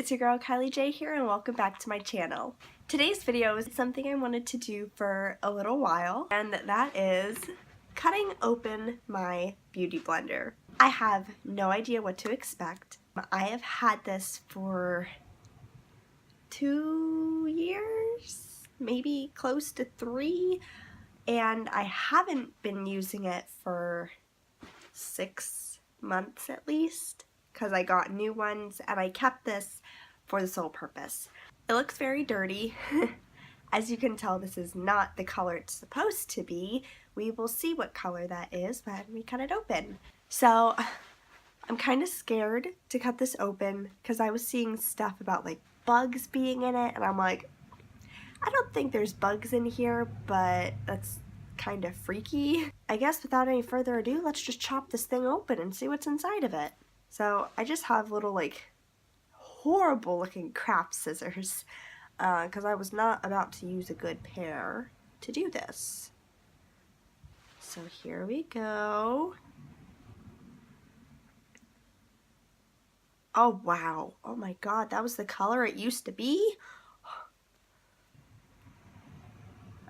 it's your girl Kylie J here and welcome back to my channel. Today's video is something I wanted to do for a little while, and that is cutting open my beauty blender. I have no idea what to expect. I have had this for 2 years, maybe close to 3, and I haven't been using it for 6 months at least, because I got new ones and I kept this for the sole purpose. It looks very dirty. As you can tell, this is not the color it's supposed to be. We will see what color that is when we cut it open. So I'm kind of scared to cut this open because I was seeing stuff about like bugs being in it, and I'm like, I don't think there's bugs in here, but that's kind of freaky. I guess without any further ado, let's just chop this thing open and see what's inside of it. So I just have little like horrible looking craft scissors because I was not about to use a good pair to do this. So here we go. Oh wow, oh my god, that was the color it used to be?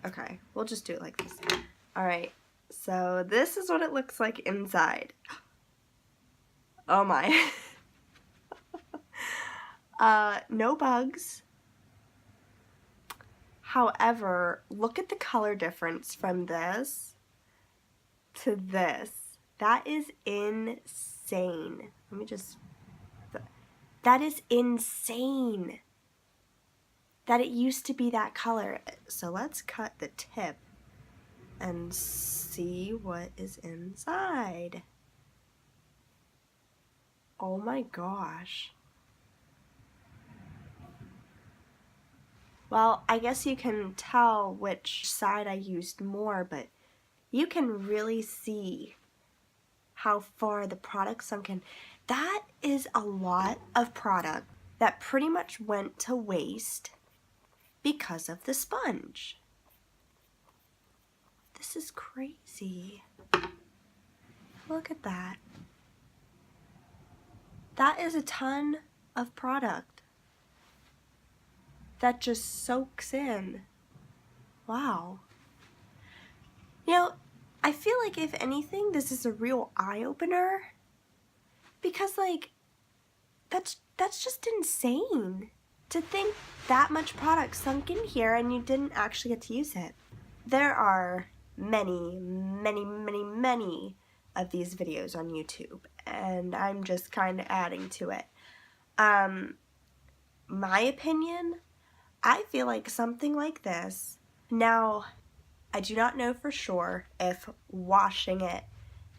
Okay, we'll just do it like this. Alright, so this is what it looks like inside. Oh my. No bugs. However, look at the color difference from this to this. That is insane. Let me just... That is insane that it used to be that color. So let's cut the tip and see what is inside. Oh my gosh. Well, I guess you can tell which side I used more, but you can really see how far the product sunk in. That is a lot of product that pretty much went to waste because of the sponge. This is crazy. Look at that. That is a ton of product that just soaks in. Wow. You know, I feel like if anything, this is a real eye-opener because like, that's just insane to think that much product sunk in here and you didn't actually get to use it. There are many of these videos on YouTube, and I'm just kind of adding to it. My opinion, I feel like something like this, now I do not know for sure if washing it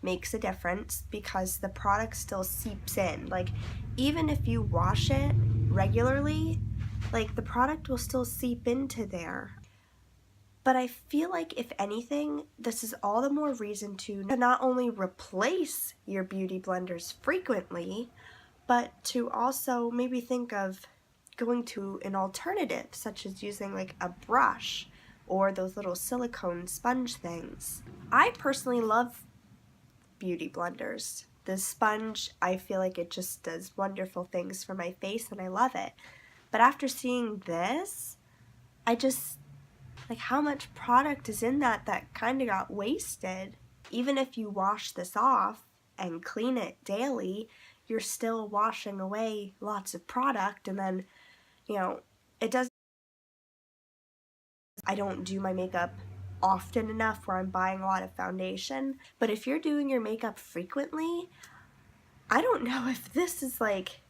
makes a difference because the product still seeps in. Like, even if you wash it regularly, like the product will still seep into there. But I feel like if anything, this is all the more reason to not only replace your beauty blenders frequently, but to also maybe think of going to an alternative, such as using like a brush or those little silicone sponge things. I personally love beauty blenders. The sponge, I feel like it just does wonderful things for my face and I love it. But after seeing this, I just, like, how much product is in that kind of got wasted? Even if you wash this off and clean it daily, you're still washing away lots of product, and then, you know, it does. I don't do my makeup often enough where I'm buying a lot of foundation, but if you're doing your makeup frequently, I don't know if this is like...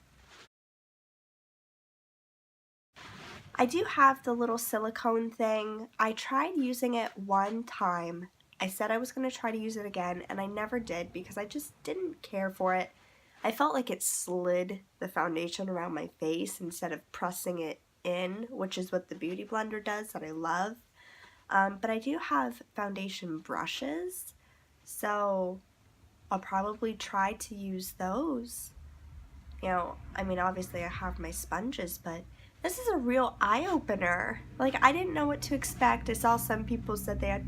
I do have the little silicone thing. I tried using it one time. I said I was going to try to use it again, and I never did because I just didn't care for it. I felt like it slid the foundation around my face instead of pressing it in, which is what the beauty blender does that I love. But I do have foundation brushes, so I'll probably try to use those. You know, I mean, obviously I have my sponges, but this is a real eye-opener. Like, I didn't know what to expect. I saw some people said they had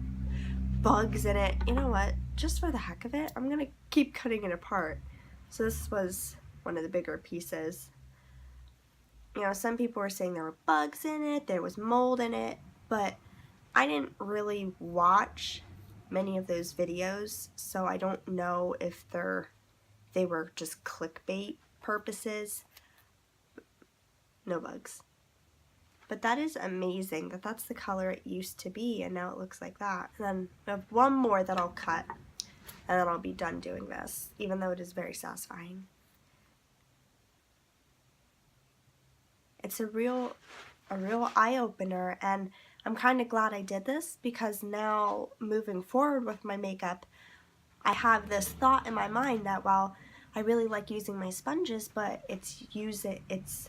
bugs in it. You know what? Just for the heck of it, I'm gonna keep cutting it apart. So this was one of the bigger pieces. You know, some people were saying there were bugs in it, there was mold in it, but I didn't really watch many of those videos, so I don't know if they were just clickbait purposes. No bugs. But that is amazing that that's the color it used to be, and now it looks like that. And then I have one more that I'll cut, and then I'll be done doing this, even though it is very satisfying. It's a real eye-opener, and I'm kind of glad I did this, because now moving forward with my makeup, I have this thought in my mind that while I really like using my sponges, but it's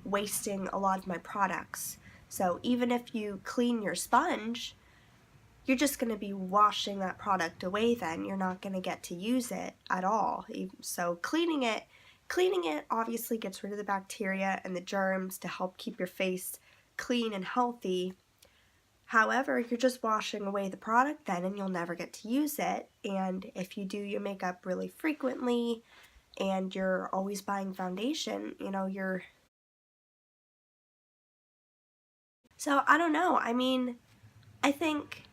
wasting a lot of my products. So even if you clean your sponge, you're just going to be washing that product away then. You're not going to get to use it at all. So cleaning it obviously gets rid of the bacteria and the germs to help keep your face clean and healthy. However, you're just washing away the product then, and you'll never get to use it. And if you do your makeup really frequently and you're always buying foundation, you know, So I don't know. I mean, I think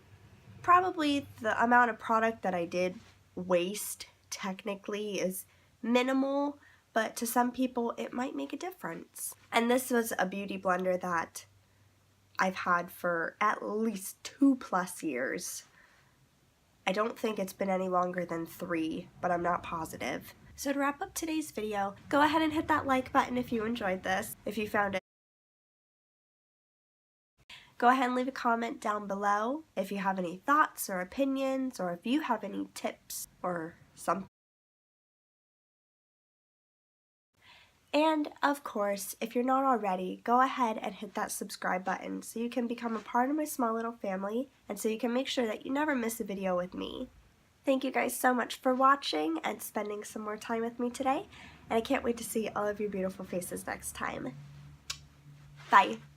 probably the amount of product that I did waste technically is minimal, but to some people it might make a difference. And this was a beauty blender that I've had for at least 2+ years. I don't think it's been any longer than 3, but I'm not positive. So to wrap up today's video, go ahead and hit that like button if you enjoyed this, if you found it. Go ahead and leave a comment down below if you have any thoughts or opinions, or if you have any tips or something. And of course, if you're not already, go ahead and hit that subscribe button so you can become a part of my small little family, and so you can make sure that you never miss a video with me. Thank you guys so much for watching and spending some more time with me today, and I can't wait to see all of your beautiful faces next time. Bye!